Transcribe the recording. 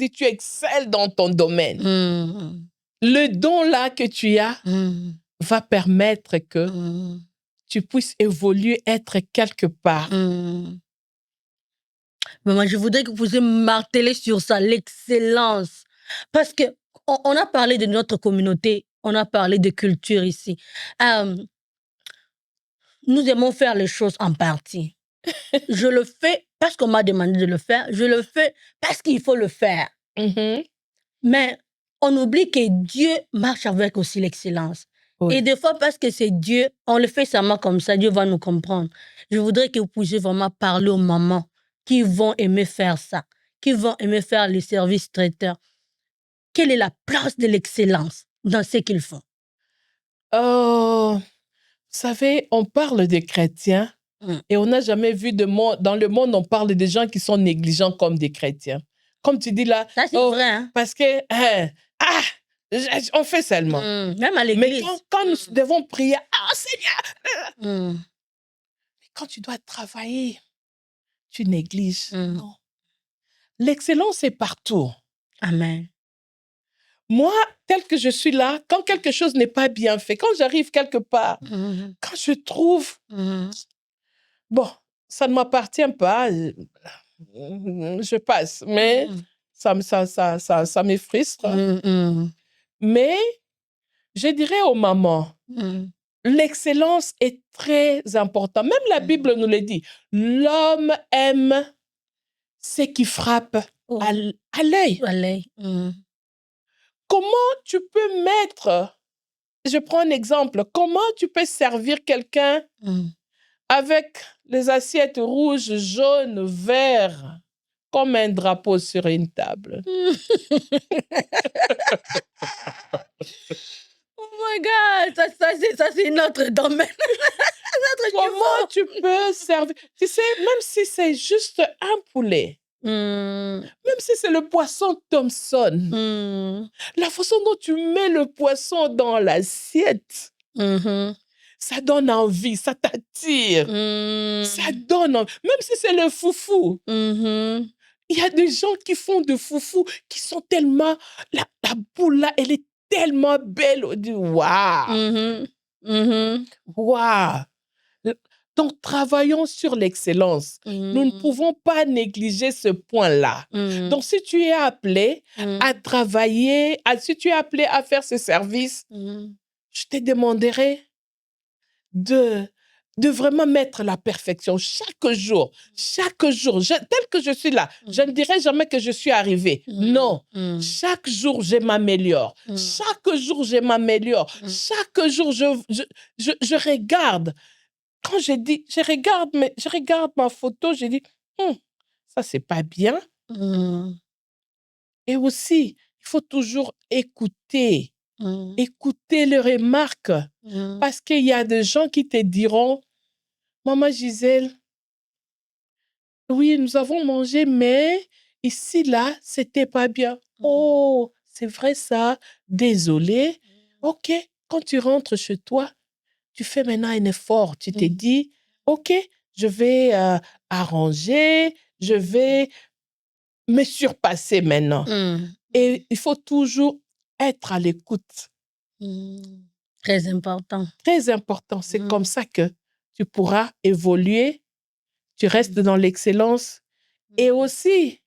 dit, tu excelles dans ton domaine. Le don là que tu as va permettre que tu puisses évoluer, être quelque part. Maman, je voudrais que vous puissiez marteler sur ça, l'excellence. Parce que on a parlé de notre communauté, on a parlé de culture ici. Nous aimons faire les choses en partie. Je le fais parce qu'on m'a demandé de le faire. Je le fais parce qu'il faut le faire. Mais on oublie que Dieu marche avec aussi l'excellence. Oui. Et des fois, parce que c'est Dieu, on le fait seulement comme ça, Dieu va nous comprendre. Je voudrais que vous puissiez vraiment parler aux mamans qui vont aimer faire ça, qui vont aimer faire les services traiteurs. Quelle est la place de l'excellence dans ce qu'ils font? Vous savez, on parle des chrétiens et on n'a jamais vu dans le monde, on parle des gens qui sont négligents comme des chrétiens. Comme tu dis là, ça, c'est vrai, hein? Parce que, on fait seulement. Même à l'église. Mais quand nous devons prier, Seigneur, quand tu dois travailler, tu négliges. Non. L'excellence est partout. Amen. Moi, tel que je suis là, quand quelque chose n'est pas bien fait, quand j'arrive quelque part, quand je trouve, bon, ça ne m'appartient pas, je passe, mais ça me frustre. Mais je dirais aux mamans, l'excellence est très importante. Même la Bible nous le dit. L'homme aime ce qui frappe à l'œil. Comment tu peux mettre, je prends un exemple, comment tu peux servir quelqu'un avec les assiettes rouges, jaunes, verts, comme un drapeau sur une table? Oh my God, ça c'est notre domaine. Comment tu peux servir? Tu sais, même si c'est juste un poulet, même si c'est le poisson Thomson, la façon dont tu mets le poisson dans l'assiette, ça donne envie, ça t'attire, ça donne envie. Même si c'est le foufou, il y a des gens qui font de foufou qui sont tellement... La boule là, elle est tellement belle. On dit, waouh! Waouh! Donc, travaillons sur l'excellence. Nous ne pouvons pas négliger ce point-là. Donc, si tu es appelé à travailler, si tu es appelé à faire ce service, je te demanderai de vraiment mettre la perfection chaque jour, tel que je suis là. Je ne dirai jamais que je suis arrivée. Non. Chaque jour, je m'améliore. Chaque jour, je m'améliore. Chaque jour, je regarde. Quand je regarde ma photo, je dis, ça, c'est pas bien. Et aussi, il faut toujours écouter les remarques. Parce qu'il y a des gens qui te diront, Maman Gisèle, oui, nous avons mangé, mais ici, là, c'était pas bien. Oh, c'est vrai ça. Désolé. OK, quand tu rentres chez toi, tu fais maintenant un effort. Tu te dis, OK, je vais arranger, je vais me surpasser maintenant. Et il faut toujours être à l'écoute. Très important. Très important. C'est comme ça que tu pourras évoluer, tu restes dans l'excellence et aussi